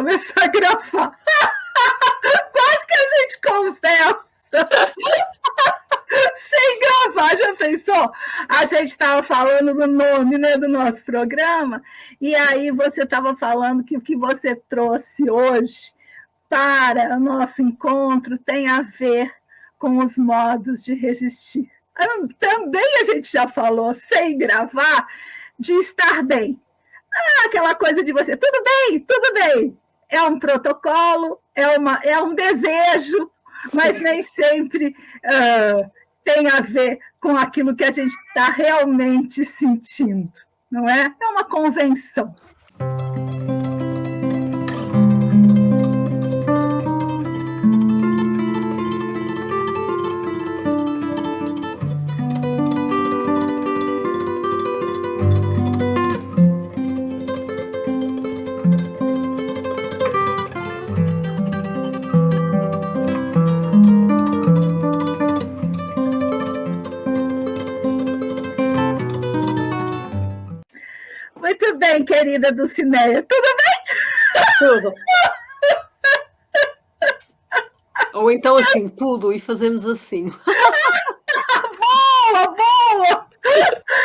começar a gravar. Quase que a gente conversa sem gravar, já pensou? A gente estava falando do nome, né, do nosso programa, e aí você estava falando que o que você trouxe hoje para o nosso encontro tem a ver com os modos de resistir. Também a gente já falou, sem gravar, de estar bem. Aquela coisa de você, tudo bem. É um protocolo, é um desejo, mas nem sempre tem a ver com aquilo que a gente está realmente sentindo, não é? É uma convenção. Muito bem, querida Dulcineia. Tudo bem? Tudo. Ou então assim, tudo, e fazemos assim. Boa!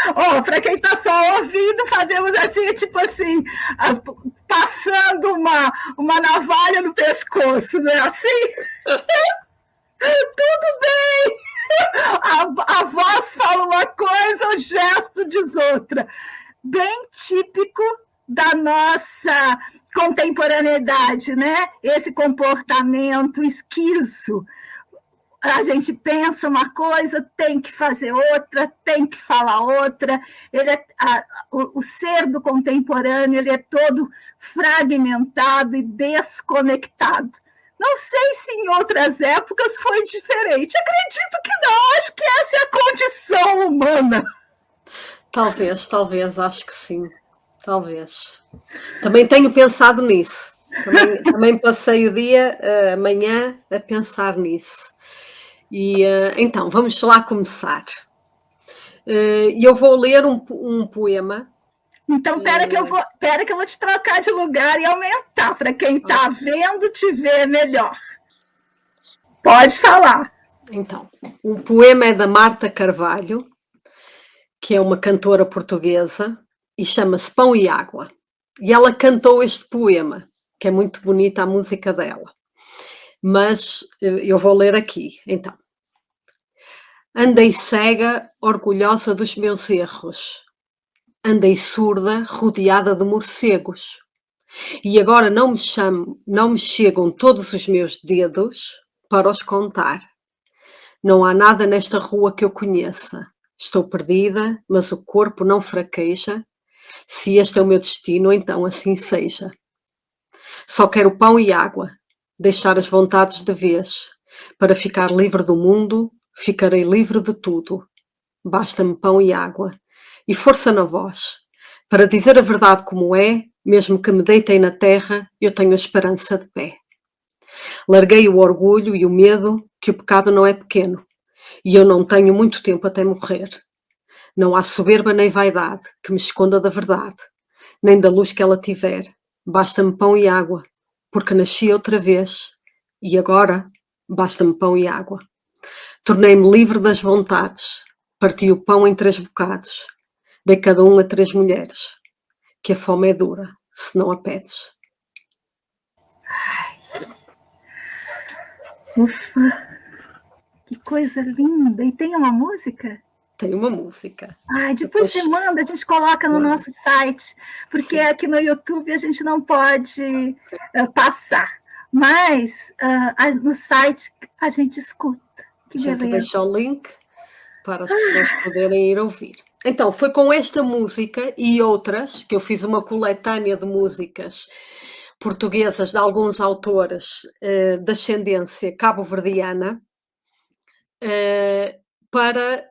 Oh, para quem está só ouvindo, fazemos assim, tipo assim, passando uma navalha no pescoço, não é assim? Tudo bem! A voz fala uma coisa, o gesto diz outra. Bem típico da nossa contemporaneidade, né? Esse comportamento esquizo. A gente pensa uma coisa, tem que fazer outra, tem que falar outra. O ser do contemporâneo ele é todo fragmentado e desconectado. Não sei se em outras épocas foi diferente. Acredito que não, acho que essa é a condição humana. Talvez, acho que sim. Talvez. Também tenho pensado nisso. Também passei o dia, amanhã, a pensar nisso. E então, vamos lá começar. Eu vou ler um poema. Então, espera que eu vou te trocar de lugar e aumentar, para quem está vendo te ver melhor. Pode falar. Então, o poema é da Marta Carvalho, que é uma cantora portuguesa, e chama-se Pão e Água. E ela cantou este poema, que é muito bonita a música dela. Mas eu vou ler aqui, então. Andei cega, orgulhosa dos meus erros. Andei surda, rodeada de morcegos. E agora não me chegam todos os meus dedos para os contar. Não há nada nesta rua que eu conheça. Estou perdida, mas o corpo não fraqueja. Se este é o meu destino, então assim seja. Só quero pão e água, deixar as vontades de vez. Para ficar livre do mundo, ficarei livre de tudo. Basta-me pão e água, e força na voz. Para dizer a verdade como é, mesmo que me deitem na terra, eu tenho a esperança de pé. Larguei o orgulho e o medo, que o pecado não é pequeno, e eu não tenho muito tempo até morrer. Não há soberba nem vaidade que me esconda da verdade, nem da luz que ela tiver. Basta-me pão e água, porque nasci outra vez, e agora basta-me pão e água. Tornei-me livre das vontades, parti o pão em 3 bocados, dei cada um a 3 mulheres, que a fome é dura, se não a pedes. Ufa, que coisa linda! E tem uma música? Tem uma música. Depois você manda, a gente coloca no nosso site, porque sim, aqui no YouTube a gente não pode passar, mas no site a gente escuta. Que a gente beleza. deixa o link para as pessoas poderem ir ouvir. Então, foi com esta música e outras, que eu fiz uma coletânea de músicas portuguesas de alguns autores de ascendência cabo-verdiana, para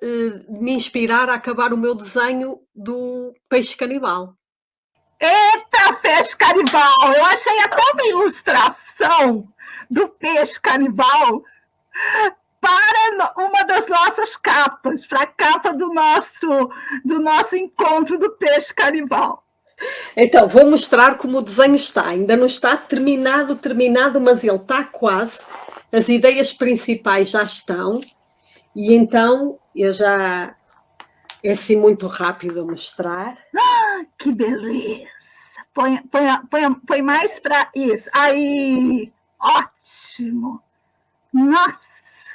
me inspirar a acabar o meu desenho do peixe canibal. Eita, peixe canibal! Eu achei até uma ilustração do peixe canibal para uma das nossas capas, para a capa do nosso encontro do peixe canibal. Então, vou mostrar como o desenho está. Ainda não está terminado, mas ele está quase. As ideias principais já estão. E então, eu já... É assim muito rápido a mostrar. Que beleza! Põe mais para isso. Aí! Ótimo! Nossa!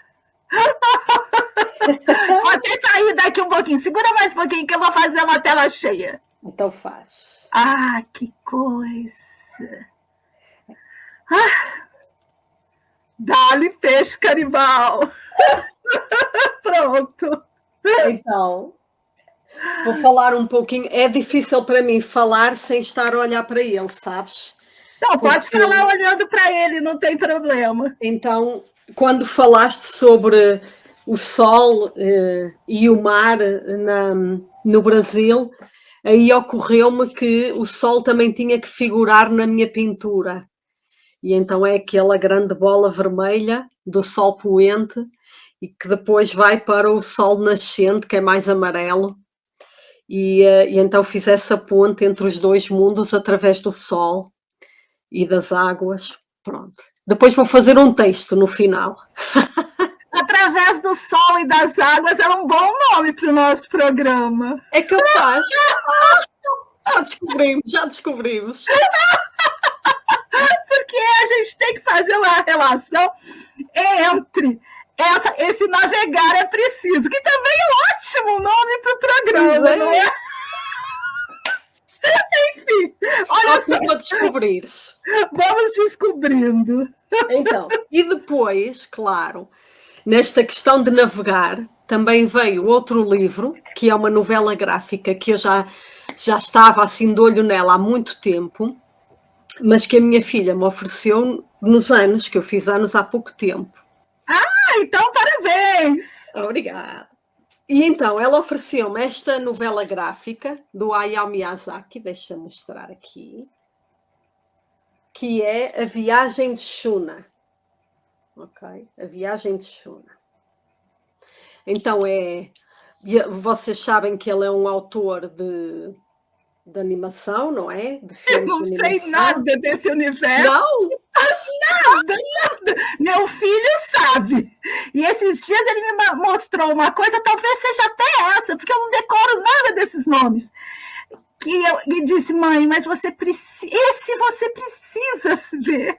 Vou até sair daqui um pouquinho. Segura mais um pouquinho que eu vou fazer uma tela cheia. Então faz. Ah, que coisa! Ah, dá-lhe peixe canibal! Pronto! Então, vou falar um pouquinho. É difícil para mim falar sem estar a olhar para ele, sabes? Não, pode falar olhando para ele, não tem problema. Então, quando falaste sobre o sol e o mar no Brasil, aí ocorreu-me que o sol também tinha que figurar na minha pintura. E então é aquela grande bola vermelha do sol poente e que depois vai para o sol nascente, que é mais amarelo. E então fiz essa ponte entre os dois mundos através do sol e das águas. Pronto. Depois vou fazer um texto no final. Através do sol e das águas é um bom nome para o nosso programa. É capaz. Já descobrimos. Porque a gente tem que fazer uma relação entre esse navegar é preciso, que também é um ótimo nome para o programa, não é? Enfim, olha só. Para descobrires. Vamos descobrindo. Então, e depois, claro, nesta questão de navegar, também veio outro livro, que é uma novela gráfica, que eu já estava assim de olho nela há muito tempo, mas que a minha filha me ofereceu nos anos, que eu fiz anos há pouco tempo. Ah, então parabéns! Obrigada. E então, ela ofereceu-me esta novela gráfica do Hayao Miyazaki, deixa-me mostrar aqui, que é A Viagem de Shuna. Ok? A Viagem de Shuna. Então vocês sabem que ele é um autor de animação, não é? De filmes não de sei nada desse universo. Não? Nada. Meu filho sabe. E esses dias ele me mostrou uma coisa, talvez seja até essa, porque eu não decoro nada desses nomes. Que ele disse, mãe, mas você precisa ver.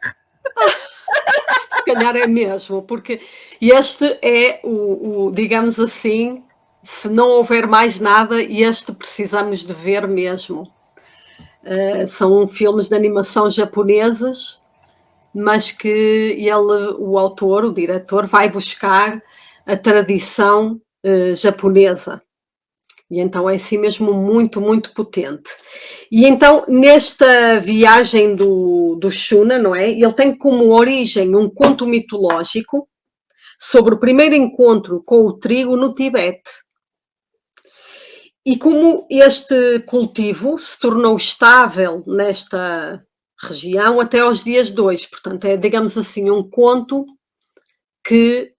Se calhar é mesmo, porque este é o digamos assim, se não houver mais nada, este precisamos de ver mesmo. São filmes de animação japoneses, mas que o autor, o diretor, vai buscar a tradição japonesa. E então é assim mesmo muito, muito potente. E então, nesta viagem do Shuna, não é? Ele tem como origem um conto mitológico sobre o primeiro encontro com o trigo no Tibete. E como este cultivo se tornou estável nesta região até aos dias de hoje. Portanto, é, digamos assim, um conto que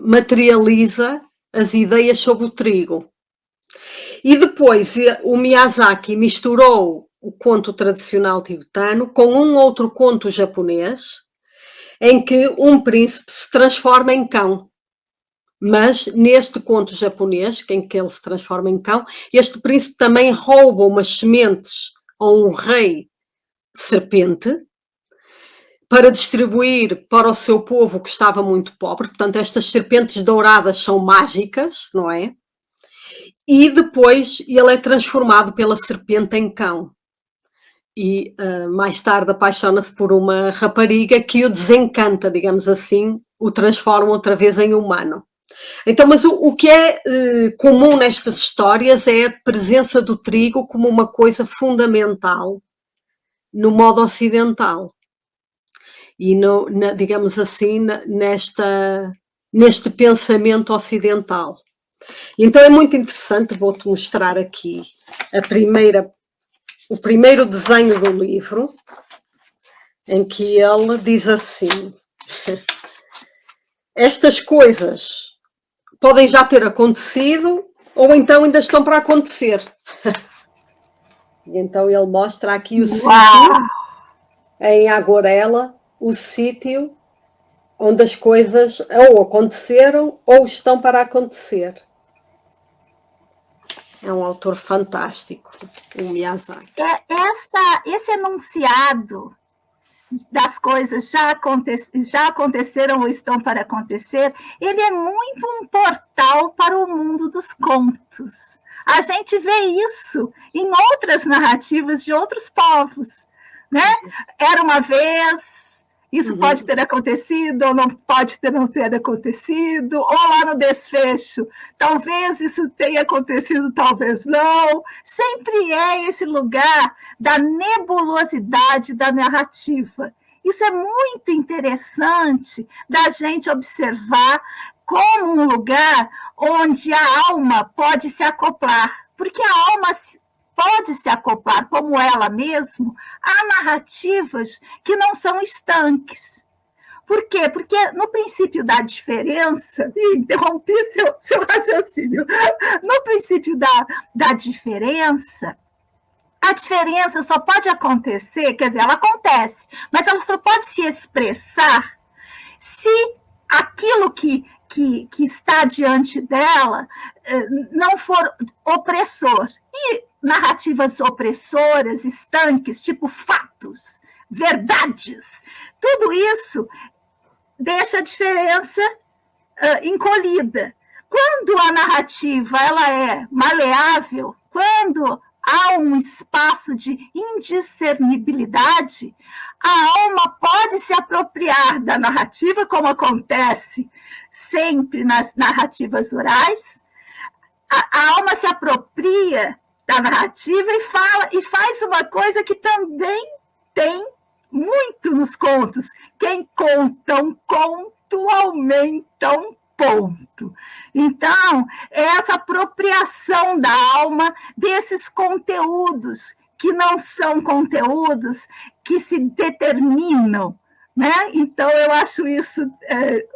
materializa as ideias sobre o trigo. E depois o Miyazaki misturou o conto tradicional tibetano com um outro conto japonês, em que um príncipe se transforma em cão. Mas neste conto japonês, em que ele se transforma em cão, este príncipe também rouba umas sementes a um rei serpente para distribuir para o seu povo que estava muito pobre. Portanto, estas serpentes douradas são mágicas, não é? E depois ele é transformado pela serpente em cão. E mais tarde apaixona-se por uma rapariga que o desencanta, digamos assim, o transforma outra vez em humano. Então, mas o que é comum nestas histórias é a presença do trigo como uma coisa fundamental no modo ocidental. E, digamos assim, neste pensamento ocidental. Então é muito interessante, vou-te mostrar aqui o primeiro desenho do livro, em que ele diz assim: estas coisas podem já ter acontecido, ou então ainda estão para acontecer. E então ele mostra aqui o sítio, Uau! em Agorela, o sítio onde as coisas ou aconteceram ou estão para acontecer. É um autor fantástico, o Miyazaki. Esse enunciado das coisas já aconteceram ou estão para acontecer, ele é muito um portal para o mundo dos contos. A gente vê isso em outras narrativas de outros povos, né? Era uma vez, isso pode ter acontecido, ou não pode não ter acontecido, ou lá no desfecho, talvez isso tenha acontecido, talvez não. Sempre é esse lugar da nebulosidade da narrativa. Isso é muito interessante da gente observar como um lugar onde a alma pode se acoplar, porque a alma pode se acoplar, como ela mesma, a narrativas que não são estanques. Por quê? Porque no princípio da diferença, interrompi seu raciocínio, no princípio da diferença, a diferença só pode acontecer, quer dizer, ela acontece, mas ela só pode se expressar se aquilo que está diante dela não for opressor. E narrativas opressoras, estanques, tipo fatos, verdades, tudo isso deixa a diferença encolhida. Quando a narrativa ela é maleável, quando há um espaço de indiscernibilidade, a alma pode se apropriar da narrativa, como acontece sempre nas narrativas orais. A alma se apropria da narrativa e faz uma coisa que também tem muito nos contos. Quem conta um conto aumenta um ponto. Então, é essa apropriação da alma desses conteúdos, que não são conteúdos que se determinam, né? Então, eu acho isso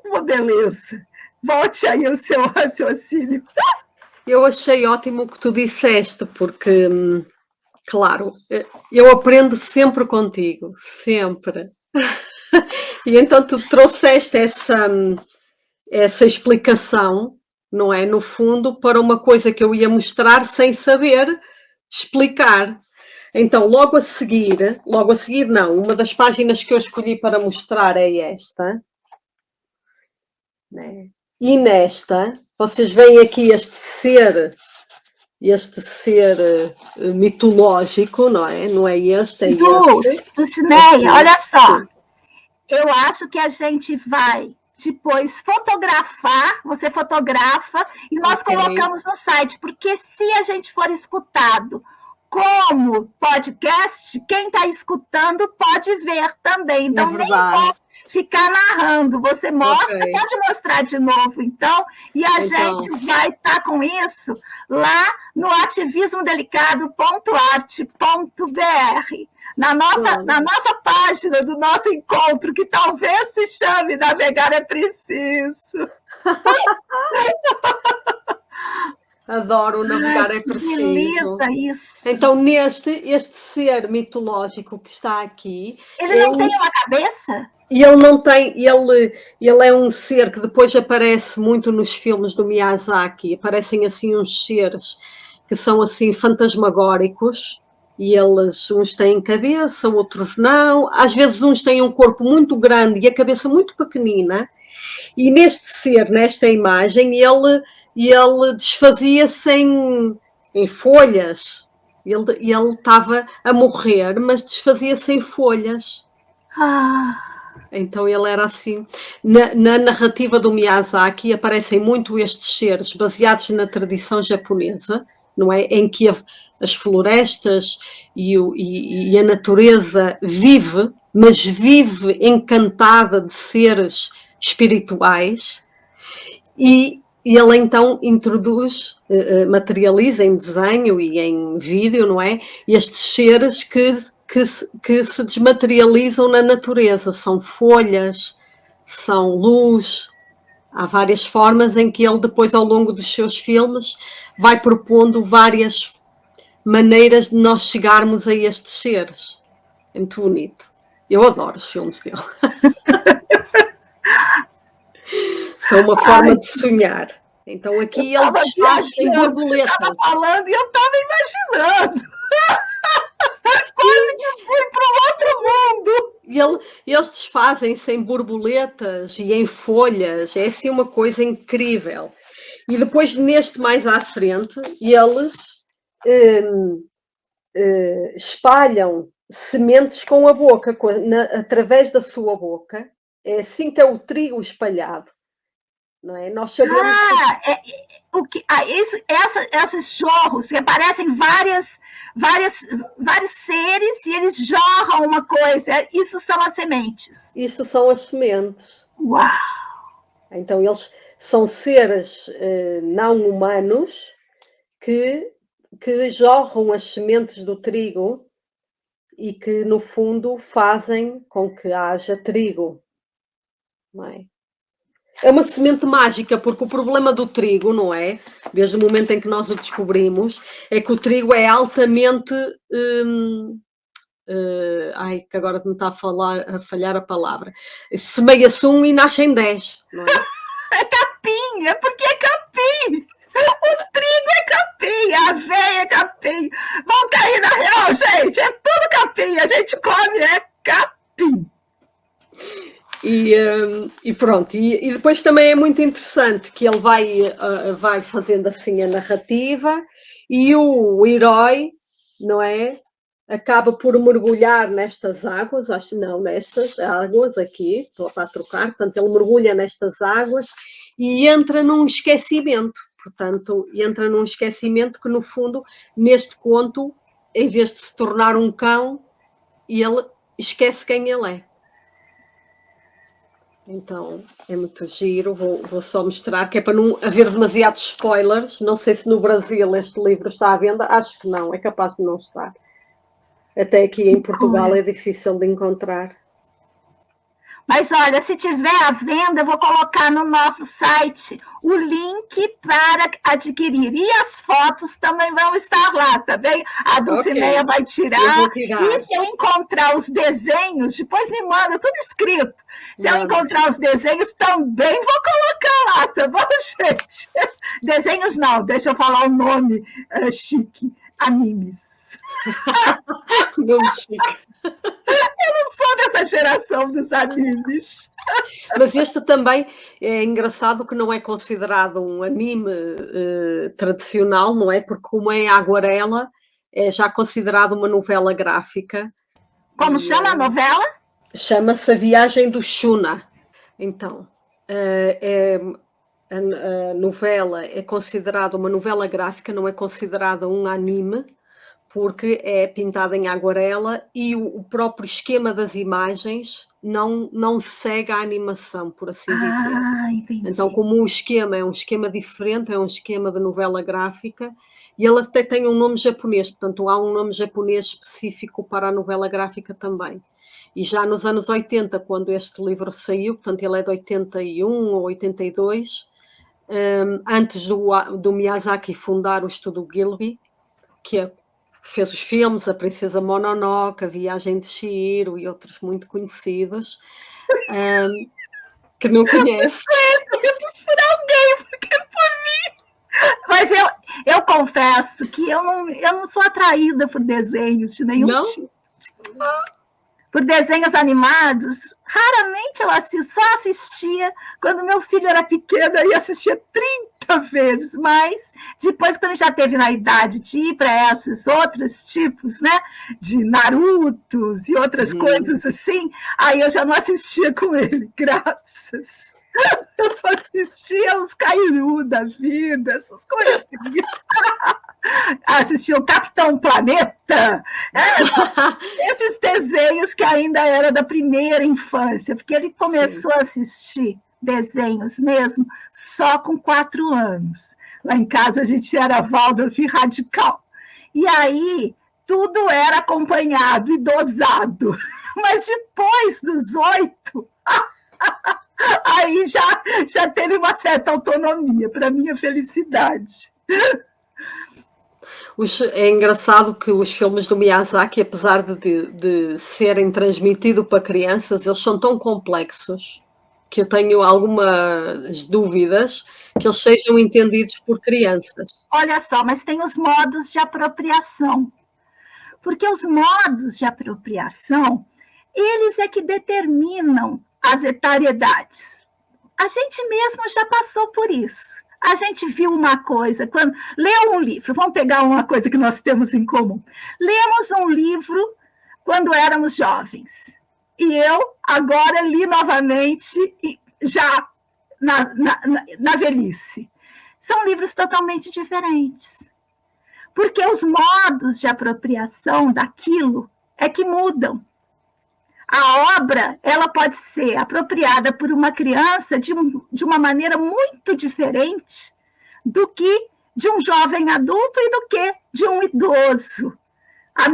uma beleza. Volte aí o seu raciocínio. Eu achei ótimo o que tu disseste, porque, claro, eu aprendo sempre contigo, sempre. E então tu trouxeste essa explicação, não é? No fundo, para uma coisa que eu ia mostrar sem saber explicar. Então, logo a seguir não, uma das páginas que eu escolhi para mostrar é esta. Né? E nesta, vocês veem aqui este ser mitológico, não é? Não é este, é este. Dulcineia, olha só. Eu acho que a gente vai depois fotografar, você fotografa, e nós colocamos no site, porque se a gente for escutado como podcast, quem está escutando pode ver também. Então, nem vou ficar narrando. Você mostra, pode mostrar de novo, então, e a gente vai estar com isso lá no ativismodelicado.arte.br. Na nossa página do nosso encontro, que talvez se chame Navegar é Preciso. Adoro, navegar é preciso. Beleza, isso. Então, este ser mitológico que está aqui... Ele não tem uma cabeça? E ele não tem... Ele é um ser que depois aparece muito nos filmes do Miyazaki. Aparecem assim uns seres que são assim fantasmagóricos. E eles, uns têm cabeça, outros não. Às vezes uns têm um corpo muito grande e a cabeça muito pequenina. E neste ser, nesta imagem, ele desfazia-se em folhas. Ele estava a morrer, mas desfazia-se em folhas. Então ele era assim. Na narrativa do Miyazaki aparecem muito estes seres baseados na tradição japonesa, não é? Em que as florestas e a natureza vive, mas vive encantada de seres espirituais, e ele então introduz, materializa em desenho e em vídeo, não é? Estes seres que se desmaterializam na natureza, são folhas, são luz, Há várias formas em que ele depois, ao longo dos seus filmes, vai propondo várias maneiras de nós chegarmos a estes seres. É muito bonito. Eu adoro os filmes dele. São uma forma de sonhar. Então aqui ele desfaz em borboletas. Você estava falando e eu estava imaginando. Quase que fui para o outro mundo. E eles desfazem-se em borboletas e em folhas. É assim uma coisa incrível. E depois, neste mais à frente, eles espalham sementes com a boca, através da sua boca. É assim que é o trigo espalhado. Não é? Nós sabemos esses jorros que aparecem vários seres e eles jorram uma coisa. Isso são as sementes. Isso são as sementes. Uau! Então eles são seres não humanos que jorram as sementes do trigo e que, no fundo, fazem com que haja trigo. Não é? É uma semente mágica, porque o problema do trigo, não é? Desde o momento em que nós o descobrimos, é que o trigo é altamente... que agora me está a falhar a palavra. Semeia-se um e nascem 10, não é? É capim, é porque é capim. O trigo é capim, a aveia é capim. Vão cair na real, gente. É tudo capim. A gente come, é capim. E pronto, e depois também é muito interessante que ele vai fazendo assim a narrativa e o herói, não é? Acaba por mergulhar nestas águas, nestas águas aqui, estou a trocar, portanto ele mergulha nestas águas e entra num esquecimento, que no fundo, neste conto, em vez de se tornar um cão, ele esquece quem ele é. Então, é muito giro, vou só mostrar, que é para não haver demasiados spoilers. Não sei se no Brasil este livro está à venda, acho que não, é capaz de não estar. Até aqui em Portugal é difícil de encontrar. Mas olha, se tiver à venda, eu vou colocar no nosso site o link para adquirir. E as fotos também vão estar lá, tá bem? A Dulcineia vai tirar. E se eu encontrar os desenhos, depois me manda tudo escrito. Se eu encontrar os desenhos, também vou colocar lá, tá bom, gente? Desenhos não, deixa eu falar o nome chique. Animes. Nome chique. Eu não sou dessa geração dos animes. Mas este também é engraçado, que não é considerado um anime tradicional, não é? Porque como é aguarela, é já considerado uma novela gráfica. Como chama a novela? Chama-se A Viagem do Shuna. Então, a novela é considerada uma novela gráfica, não é considerada um anime, porque é pintada em aguarela e o próprio esquema das imagens não segue a animação, por assim dizer. Entendi. Então, como o esquema é um esquema diferente, é um esquema de novela gráfica, e ele até tem um nome japonês, portanto há um nome japonês específico para a novela gráfica também. E já nos anos 80, quando este livro saiu, portanto ele é de 81 ou 82, antes do Miyazaki fundar o estúdio Ghibli, que fez os filmes A Princesa Mononoke, A Viagem de Chihiro e outros muito conhecidos, que não conhece. Eu disse por alguém, porque por mim. Mas eu confesso que eu não sou atraída por desenhos de nenhum tipo. Por desenhos animados, raramente eu assisto, só assistia quando meu filho era pequeno, e assistia 30 vezes, mas depois, quando já teve na idade de ir para esses outros tipos, né, de Narutos e outras coisas assim, aí eu já não assistia com ele, graças. Eu só assistia os Kairu da vida, essas coisas assim. Assistia o Capitão Planeta, esses desenhos que ainda era da primeira infância, porque ele começou a assistir desenhos mesmo só com 4 anos. Lá em casa a gente era Waldorf radical. E aí tudo era acompanhado e dosado. Mas depois dos 8, Aí já teve uma certa autonomia, para minha felicidade. É engraçado que os filmes do Miyazaki, apesar de serem transmitidos para crianças, eles são tão complexos que eu tenho algumas dúvidas que eles sejam entendidos por crianças. Olha só, mas tem os modos de apropriação. Porque os modos de apropriação, eles é que determinam as etariedades. A gente mesmo já passou por isso. A gente viu uma coisa, quando leu um livro, vamos pegar uma coisa que nós temos em comum. Lemos um livro quando éramos jovens. E eu agora li novamente, já na velhice. São livros totalmente diferentes. Porque os modos de apropriação daquilo é que mudam. A obra, ela pode ser apropriada por uma criança de uma maneira muito diferente do que de um jovem adulto e do que de um idoso. O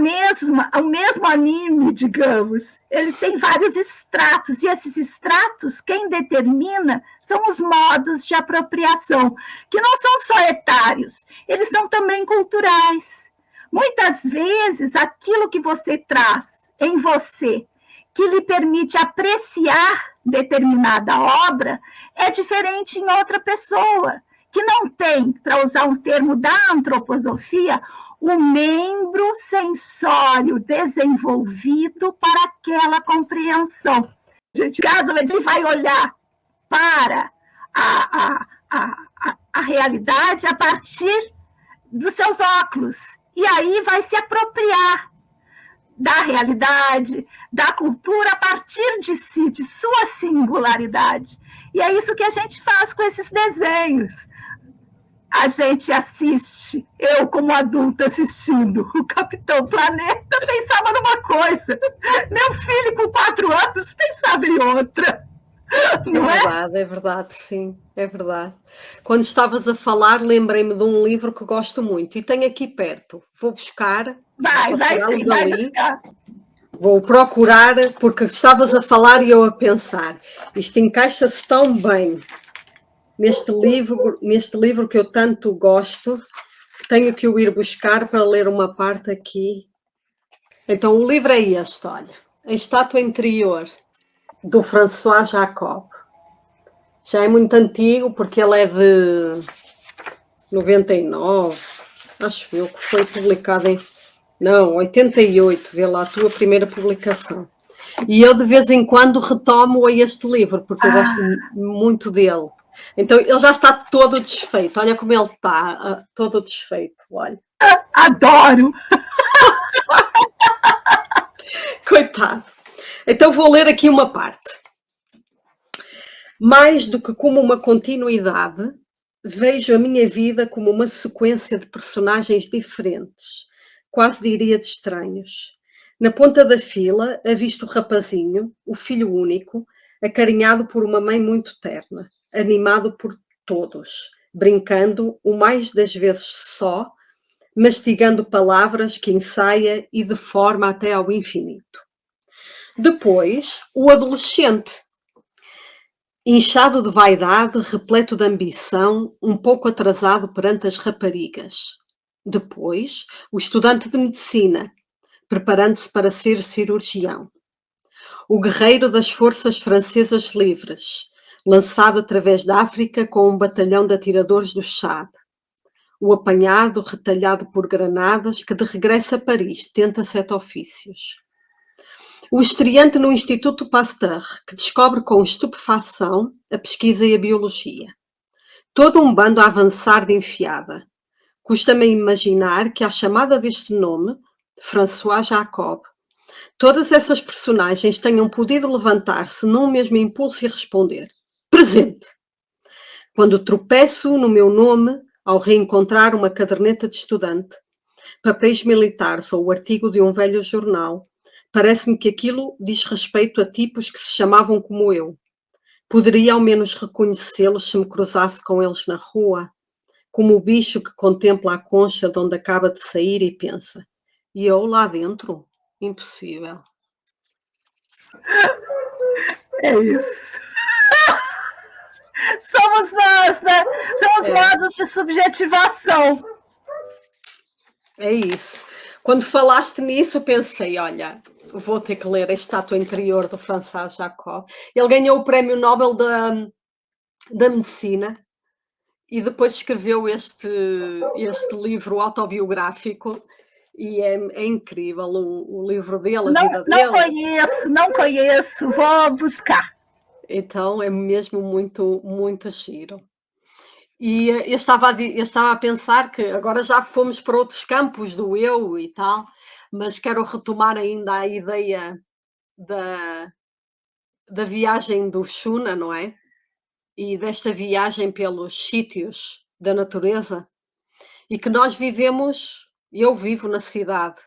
mesmo anime, digamos, ele tem vários estratos, e esses estratos, quem determina são os modos de apropriação, que não são só etários, eles são também culturais. Muitas vezes, aquilo que você traz em você, que lhe permite apreciar determinada obra, é diferente em outra pessoa, que não tem, para usar um termo da antroposofia, o membro sensório desenvolvido para aquela compreensão. Gente, caso ele vai olhar para a realidade a partir dos seus óculos, e aí vai se apropriar da realidade, da cultura a partir de si, de sua singularidade. E é isso que a gente faz com esses desenhos. A gente assiste, eu como adulta assistindo o Capitão Planeta, pensava numa coisa. Meu filho com 4 anos pensava em outra. Não é? É verdade, sim, é verdade. Quando estavas a falar, lembrei-me de um livro que gosto muito e tenho aqui perto. Vou buscar. Vai sim, vai buscar. Vou procurar, porque estavas a falar e eu a pensar. Isto encaixa-se tão bem neste livro que eu tanto gosto, que tenho que o ir buscar para ler uma parte aqui. Então, o livro é este, olha. A Estátua Interior, do François Jacob. Já é muito antigo, porque ele é de 99, acho eu, que foi publicado em... Não, 88, vê lá a tua primeira publicação. E eu, de vez em quando, retomo a este livro, porque eu gosto muito dele. Então, ele já está todo desfeito. Olha como ele está, todo desfeito, olha. Adoro! Coitado. Então, vou ler aqui uma parte. Mais do que como uma continuidade, vejo a minha vida como uma sequência de personagens diferentes, quase diria de estranhos. Na ponta da fila, avisto o rapazinho, o filho único, acarinhado por uma mãe muito terna, animado por todos, brincando, o mais das vezes só, mastigando palavras que ensaia e deforma até ao infinito. Depois, o adolescente, inchado de vaidade, repleto de ambição, um pouco atrasado perante as raparigas. Depois, o estudante de medicina, preparando-se para ser cirurgião. O guerreiro das forças francesas livres, lançado através da África com um batalhão de atiradores do Chad. O apanhado, retalhado por granadas, que de regresso a Paris tenta 7 ofícios. O estreante no Instituto Pasteur, que descobre com estupefação a pesquisa e a biologia. Todo um bando a avançar de enfiada. Custa-me imaginar que, à chamada deste nome, François Jacob, todas essas personagens tenham podido levantar-se num mesmo impulso e responder: presente! Quando tropeço no meu nome ao reencontrar uma caderneta de estudante, papéis militares ou o artigo de um velho jornal, parece-me que aquilo diz respeito a tipos que se chamavam como eu. Poderia ao menos reconhecê-los se me cruzasse com eles na rua, como o bicho que contempla a concha de onde acaba de sair e pensa: e eu lá dentro? Impossível. É isso. Somos nós, né? São os modos de subjetivação. É isso. Quando falaste nisso, eu pensei, olha, vou ter que ler a Estátua Interior do François Jacob. Ele ganhou o Prémio Nobel da Medicina e depois escreveu este livro autobiográfico e é incrível o livro dele, a vida dele. Não conheço, vou buscar. Então é mesmo muito, muito giro. E eu estava a pensar que agora já fomos para outros campos do eu e tal, mas quero retomar ainda a ideia da viagem do Shuna, não é? E desta viagem pelos sítios da natureza, e que nós vivemos, eu vivo na cidade.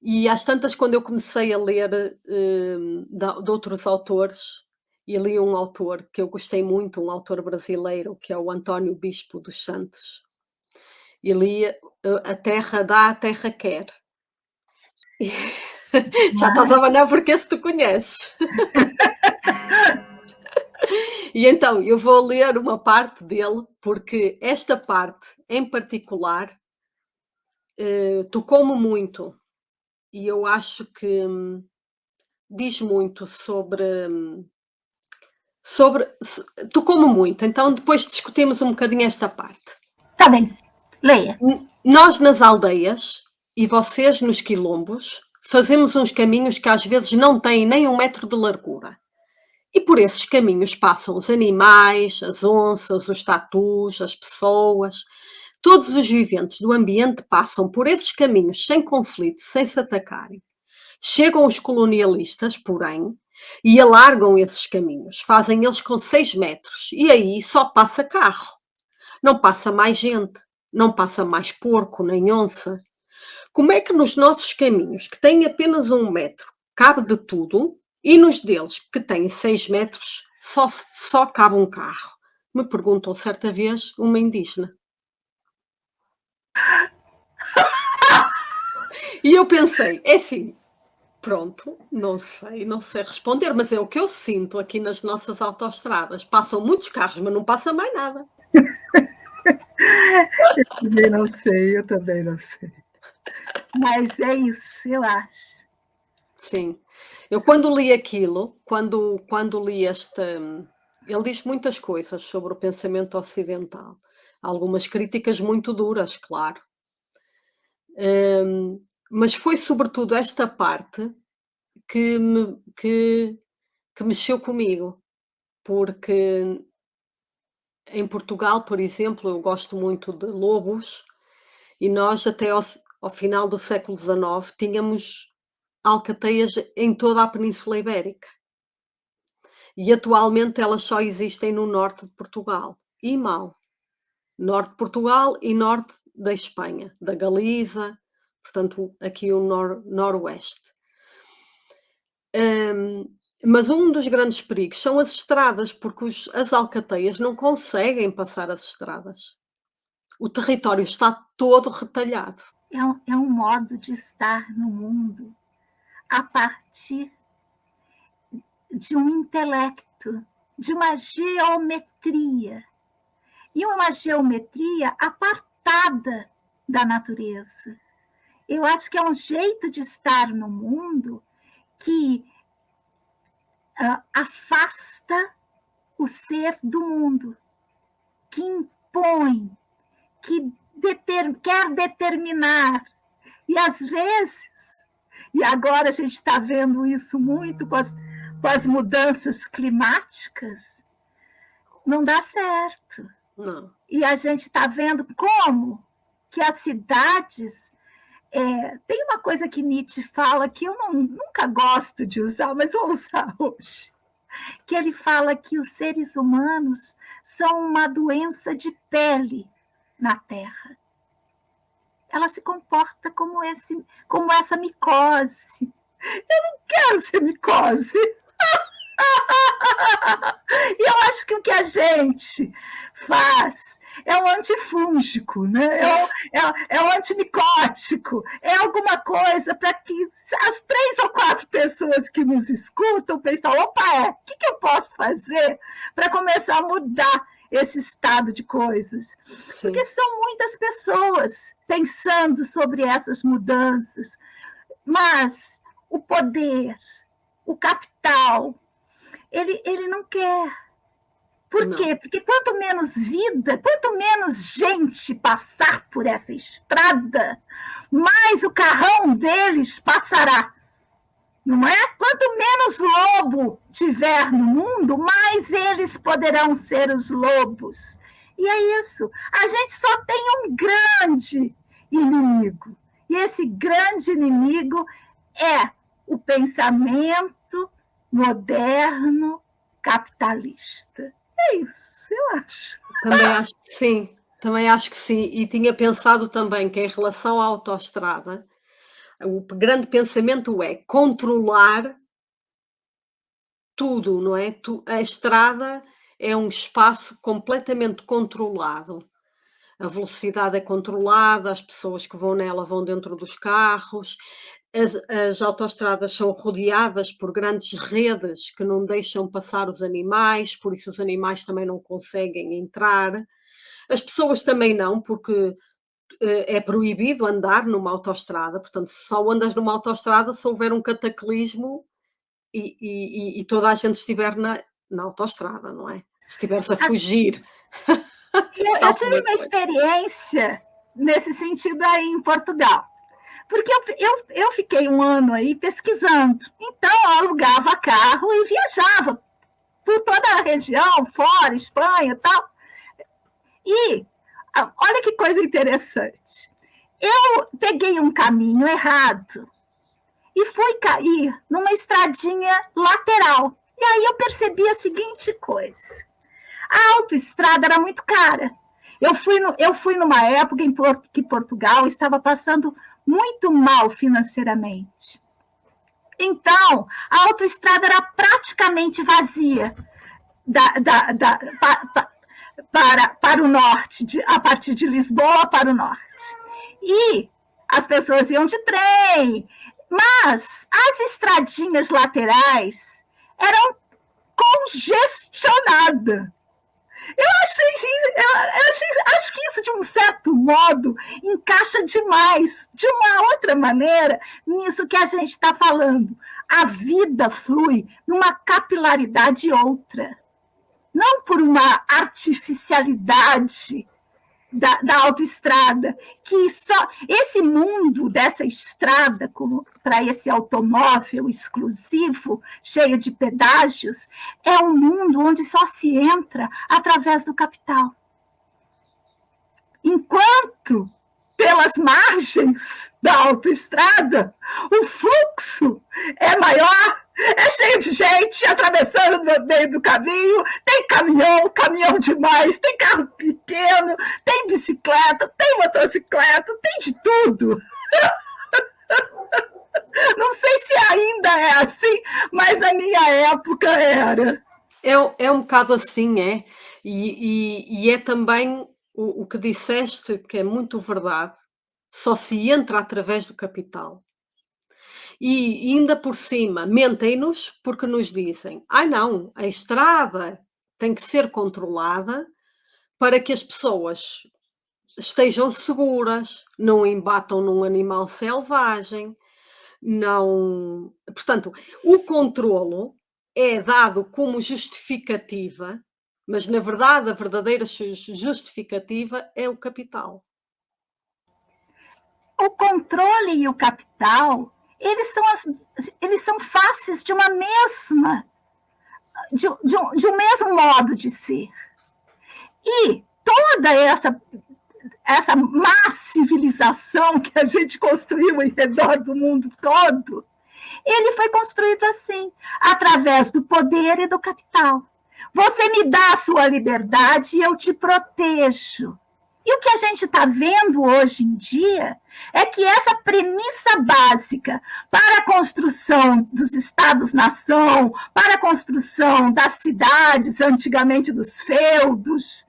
E às tantas, quando eu comecei a ler de outros autores, e li um autor que eu gostei muito, um autor brasileiro, que é o António Bispo dos Santos, e li A Terra Dá, a Terra Quer. E já estás a abanar porque esse tu conheces. E então, eu vou ler uma parte dele, porque esta parte, em particular, tocou-me muito. E eu acho que diz muito tocou-me muito, então depois discutimos um bocadinho esta parte. Tá bem, leia. Nós nas aldeias e vocês nos quilombos fazemos uns caminhos que às vezes não têm nem 1 metro de largura. E por esses caminhos passam os animais, as onças, os tatus, as pessoas. Todos os viventes do ambiente passam por esses caminhos sem conflito, sem se atacarem. Chegam os colonialistas, porém, e alargam esses caminhos. Fazem eles com 6 metros. E aí só passa carro. Não passa mais gente. Não passa mais porco nem onça. Como é que nos nossos caminhos, que têm apenas 1 metro, cabe de tudo, e nos deles, que têm 6 metros, só cabe um carro? Me perguntou certa vez uma indígena. E eu pensei, é assim, pronto, não sei responder, mas é o que eu sinto aqui nas nossas autoestradas. Passam muitos carros, mas não passa mais nada. Eu também não sei. Mas é isso, eu acho. Sim. Eu quando li aquilo, quando li ele diz muitas coisas sobre o pensamento ocidental. Algumas críticas muito duras, claro. Mas foi sobretudo esta parte que mexeu comigo, porque em Portugal, por exemplo, eu gosto muito de lobos e nós até ao final do século XIX tínhamos alcateias em toda a Península Ibérica. E atualmente elas só existem no norte de Portugal. E mal. Norte de Portugal e norte da Espanha, da Galiza, portanto, aqui o noroeste. Mas um dos grandes perigos são as estradas, porque as alcateias não conseguem passar as estradas. O território está todo retalhado. É um modo de estar no mundo a partir de um intelecto, de uma geometria. E uma geometria apartada da natureza. Eu acho que é um jeito de estar no mundo que afasta o ser do mundo, que impõe, que quer determinar. E às vezes, e agora a gente está vendo isso muito com as mudanças climáticas, não dá certo. Não. E a gente está vendo como que as cidades... tem uma coisa que Nietzsche fala que eu nunca gosto de usar, mas vou usar hoje. Que ele fala que os seres humanos são uma doença de pele na Terra. Ela se comporta como essa micose. Eu não quero ser micose. E eu acho que o que a gente faz é um antifúngico, né? É um antimicótico, é alguma coisa para que as 3 ou 4 pessoas que nos escutam pensam, opa, o que eu posso fazer para começar a mudar esse estado de coisas? Sim. Porque são muitas pessoas pensando sobre essas mudanças, mas o poder, o capital, ele não quer. Por Não. quê? Porque quanto menos vida, quanto menos gente passar por essa estrada, mais o carrão deles passará. Não é? Quanto menos lobo tiver no mundo, mais eles poderão ser os lobos. E é isso. A gente só tem um grande inimigo. E esse grande inimigo é o pensamento moderno capitalista. É isso, eu acho. Também acho que sim, também acho que sim. E tinha pensado também que em relação à autoestrada, o grande pensamento é controlar tudo, não é? A estrada é um espaço completamente controlado. A velocidade é controlada, as pessoas que vão nela vão dentro dos carros, as autoestradas são rodeadas por grandes redes que não deixam passar os animais, por isso os animais também não conseguem entrar. As pessoas também não, porque é proibido andar numa autoestrada, portanto, só andas numa autoestrada se houver um cataclismo e toda a gente estiver na autoestrada, não é? Se estiveres a fugir. Eu tive uma experiência nesse sentido aí em Portugal. Porque eu fiquei um ano aí pesquisando. Então, eu alugava carro e viajava por toda a região, fora, Espanha e tal. E olha que coisa interessante. Eu peguei um caminho errado e fui cair numa estradinha lateral. E aí eu percebi a seguinte coisa. A autoestrada era muito cara. Eu fui numa época em que Portugal estava passando muito mal financeiramente. Então, a autoestrada era praticamente vazia para o norte, a partir de Lisboa para o norte. E as pessoas iam de trem, mas as estradinhas laterais eram congestionadas. Acho que isso, de um certo modo, encaixa demais, de uma outra maneira, nisso que a gente está falando. A vida flui numa capilaridade outra, não por uma artificialidade da autoestrada, que só esse mundo dessa estrada para esse automóvel exclusivo, cheio de pedágios, é um mundo onde só se entra através do capital. Enquanto pelas margens da autoestrada, o fluxo é maior, é cheio de gente atravessando no meio do caminho, tem caminhão demais, tem carro pequeno, tem bicicleta, tem motocicleta, tem de tudo. Não sei se ainda é assim, mas na minha época era. É um bocado assim, é? E é também o que disseste, que é muito verdade, só se entra através do capital. E ainda por cima, mentem-nos porque nos dizem: "Ai não, a estrada tem que ser controlada para que as pessoas estejam seguras, não embatam num animal selvagem, não". Portanto, o controlo é dado como justificativa, mas na verdade a verdadeira justificativa é o capital. O controle e o capital, eles são faces de uma mesma, de um mesmo modo de ser. E toda essa má civilização que a gente construiu em redor do mundo todo, ele foi construído assim, através do poder e do capital. Você me dá a sua liberdade e eu te protejo. E o que a gente está vendo hoje em dia é que essa premissa básica para a construção dos Estados-nação, para a construção das cidades, antigamente dos feudos,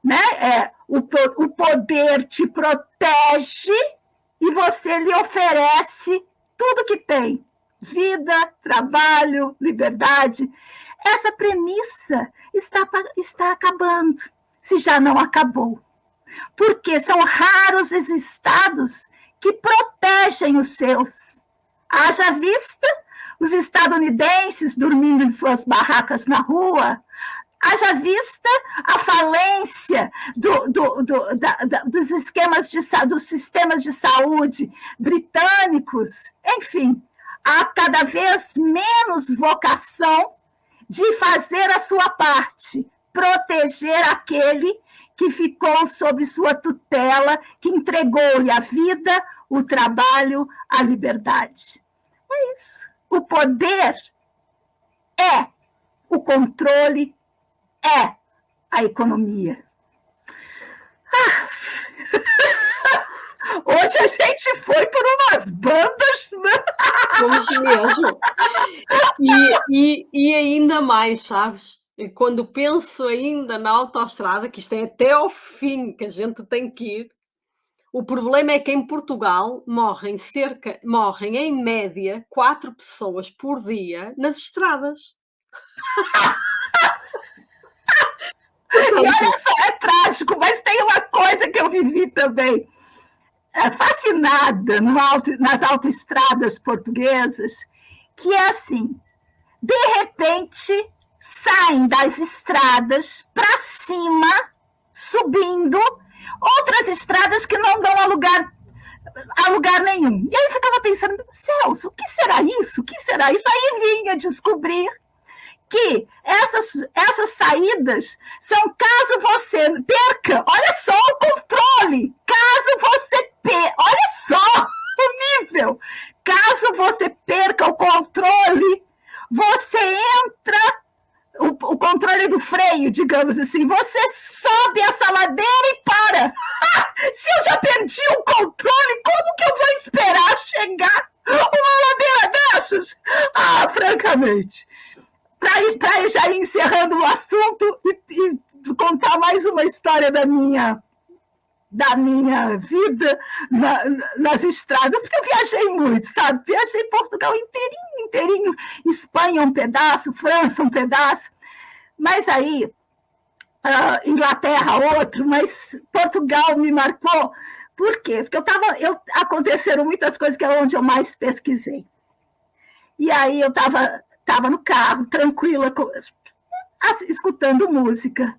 né? O poder te protege e você lhe oferece tudo que tem: vida, trabalho, liberdade. Essa premissa está acabando, se já não acabou. Porque são raros os estados que protegem os seus. Haja vista os estadunidenses dormindo em suas barracas na rua, haja vista a falência dos esquemas dos sistemas de saúde britânicos. Enfim, há cada vez menos vocação de fazer a sua parte, proteger aquele que ficou sob sua tutela, que entregou-lhe a vida, o trabalho, a liberdade. É isso. O poder é o controle, é a economia. Hoje a gente foi por umas bandas, né? Hoje mesmo. E ainda mais, sabes? Quando penso ainda na autoestrada, que isto é até ao fim que a gente tem que ir, o problema é que em Portugal morrem em média 4 pessoas por dia nas estradas. E olha só, é trágico, mas tem uma coisa que eu vivi também, fascinada nas autoestradas portuguesas, que é assim, de repente saem das estradas para cima, subindo, outras estradas que não dão a lugar nenhum. E aí eu ficava pensando, Celso, o que será isso? O que será isso? Aí vinha descobrir que essas saídas são caso você perca, olha só o controle, caso você perca, olha só o nível, caso você perca o controle, você entra, o controle do freio, digamos assim, você sobe essa ladeira e para. Se eu já perdi o controle, como que eu vou esperar chegar uma ladeira dessas? Francamente. Para ir já encerrando o assunto e contar mais uma história da minha vida nas estradas, porque eu viajei muito, sabe? Viajei Portugal inteirinho, Espanha um pedaço, França um pedaço, mas aí Inglaterra outro, mas Portugal me marcou. Por quê? Porque aconteceram muitas coisas que é onde eu mais pesquisei. E aí eu estava no carro, tranquila, escutando música.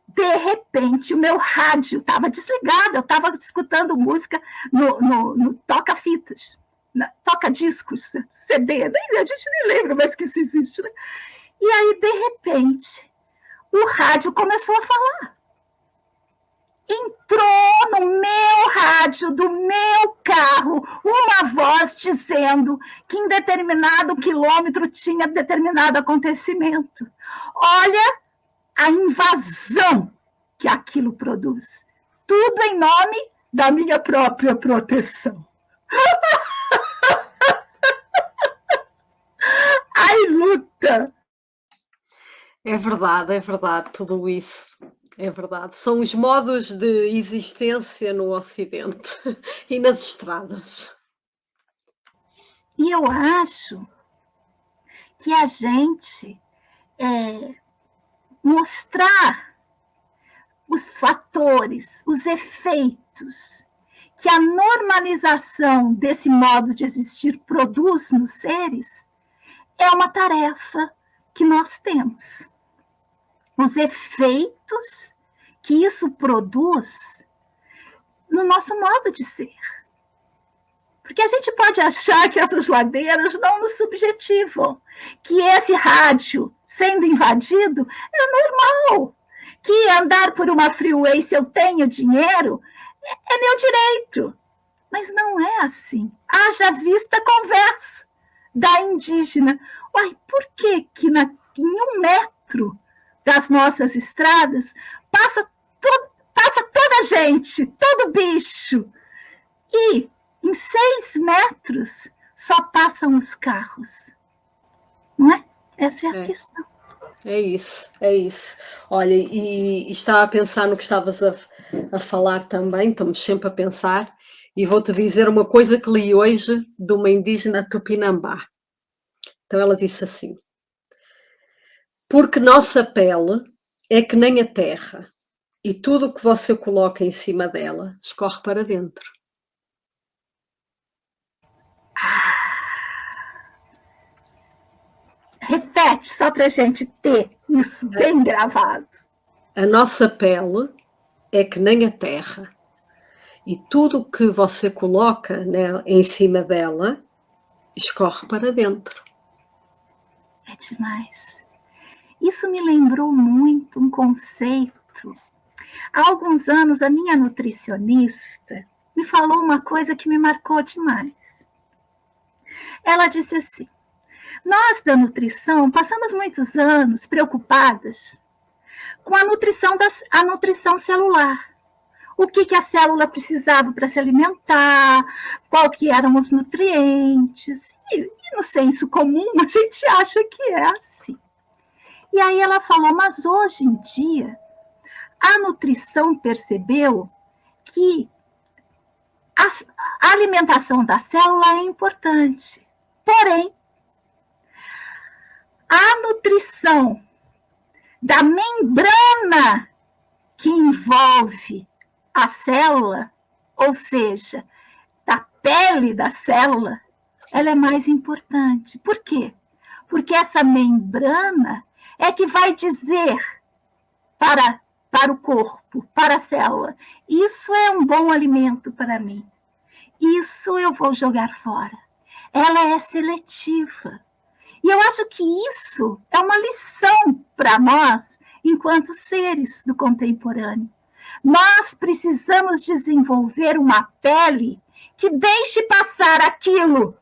De repente, o meu rádio estava desligado, eu estava escutando música no toca-fitas, toca-discos, CD, a gente nem lembra mais que isso existe, né? E aí, de repente, o rádio começou a falar. Entrou no meu rádio do meu carro uma voz dizendo que em determinado quilômetro tinha determinado acontecimento. Olha a invasão que aquilo produz. Tudo em nome da minha própria proteção. Ai, luta! É verdade, tudo isso. É verdade. São os modos de existência no Ocidente e nas estradas. E eu acho que a gente mostrar os fatores, os efeitos que a normalização desse modo de existir produz nos seres é uma tarefa que nós temos. Os efeitos que isso produz no nosso modo de ser. Porque a gente pode achar que essas ladeiras não nos subjetivam, que esse rádio sendo invadido é normal, que andar por uma freeway se eu tenho dinheiro é meu direito. Mas não é assim. Haja vista a conversa da indígena. Uai, por que em 1 metro das nossas estradas passa toda a gente, todo bicho, e em 6 metros só passam os carros? Não é? Essa é a questão. É isso, é isso. Olha, e estava a pensar no que estavas a falar também, estamos sempre a pensar, e vou-te dizer uma coisa que li hoje de uma indígena Tupinambá. Então ela disse assim: porque nossa pele é que nem a terra, e tudo o que você coloca em cima dela escorre para dentro. Repete só para a gente ter isso bem gravado. A nossa pele é que nem a terra, e tudo o que você coloca, né, em cima dela escorre para dentro. É demais. Isso me lembrou muito um conceito. Há alguns anos, a minha nutricionista me falou uma coisa que me marcou demais. Ela disse assim: nós da nutrição passamos muitos anos preocupadas com a nutrição celular. O que a célula precisava para se alimentar, qual que eram os nutrientes. E no senso comum, a gente acha que é assim. E aí ela falou, mas hoje em dia, a nutrição percebeu que a alimentação da célula é importante. Porém, a nutrição da membrana que envolve a célula, ou seja, da pele da célula, ela é mais importante. Por quê? Porque essa membrana é que vai dizer para o corpo, para a célula, isso é um bom alimento para mim. Isso eu vou jogar fora. Ela é seletiva. E eu acho que isso é uma lição para nós, enquanto seres do contemporâneo. Nós precisamos desenvolver uma pele que deixe passar aquilo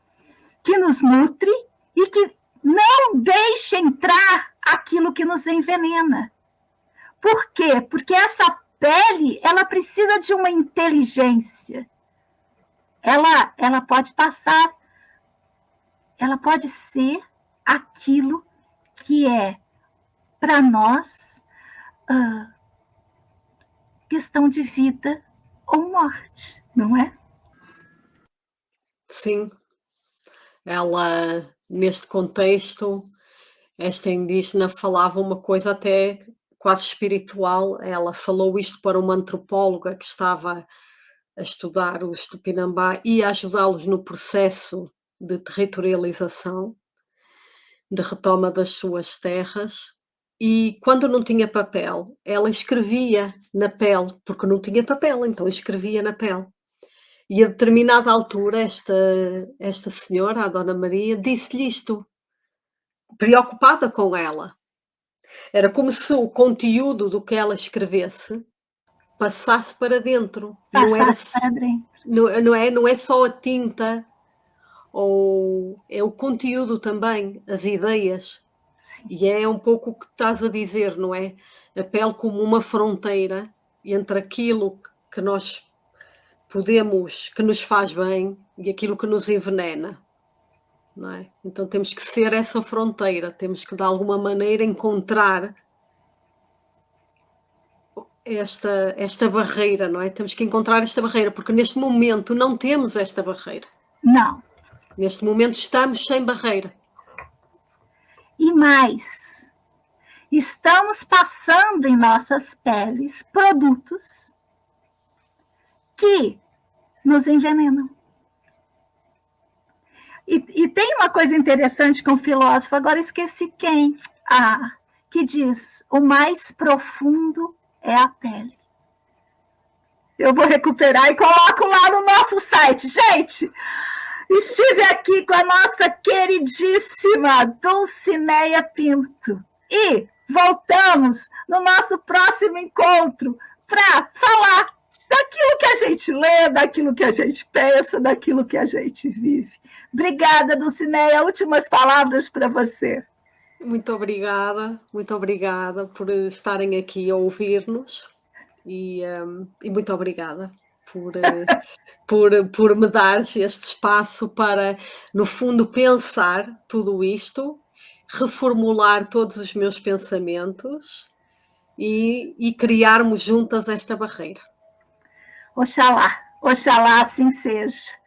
que nos nutre e que não deixe entrar aquilo que nos envenena. Por quê? Porque essa pele, ela precisa de uma inteligência. Ela pode passar, ela pode ser aquilo que é, para nós, questão de vida ou morte, não é? Sim, ela, neste contexto, esta indígena falava uma coisa até quase espiritual. Ela falou isto para uma antropóloga que estava a estudar os Tupinambá e a ajudá-los no processo de territorialização, de retoma das suas terras. E quando não tinha papel, ela escrevia na pele, porque não tinha papel, então escrevia na pele. E a determinada altura, esta senhora, a Dona Maria, disse-lhe isto, preocupada com ela. Era como se o conteúdo do que ela escrevesse passasse para dentro. Passasse para dentro. Não é só a tinta, ou é o conteúdo também, as ideias. Sim. E é um pouco o que estás a dizer, não é? A pele como uma fronteira entre aquilo que nós podemos, que nos faz bem, e aquilo que nos envenena, não é? Então temos que ser essa fronteira, temos que de alguma maneira encontrar esta barreira, não é? Temos que encontrar esta barreira, porque neste momento não temos esta barreira. Não. Neste momento estamos sem barreira. E mais, estamos passando em nossas peles produtos que nos envenenam. E tem uma coisa interessante com o filósofo, agora esqueci quem, que diz, o mais profundo é a pele. Eu vou recuperar e coloco lá no nosso site. Gente, estive aqui com a nossa queridíssima Dulcineia Pinto. E voltamos no nosso próximo encontro para falar daquilo que a gente lê, daquilo que a gente pensa, daquilo que a gente vive. Obrigada, Dulcineia. Últimas palavras para você. Muito obrigada por estarem aqui a ouvir-nos e muito obrigada por me dar este espaço para, no fundo, pensar tudo isto reformular todos os meus pensamentos e criarmos juntas esta barreira. Oxalá, oxalá assim seja.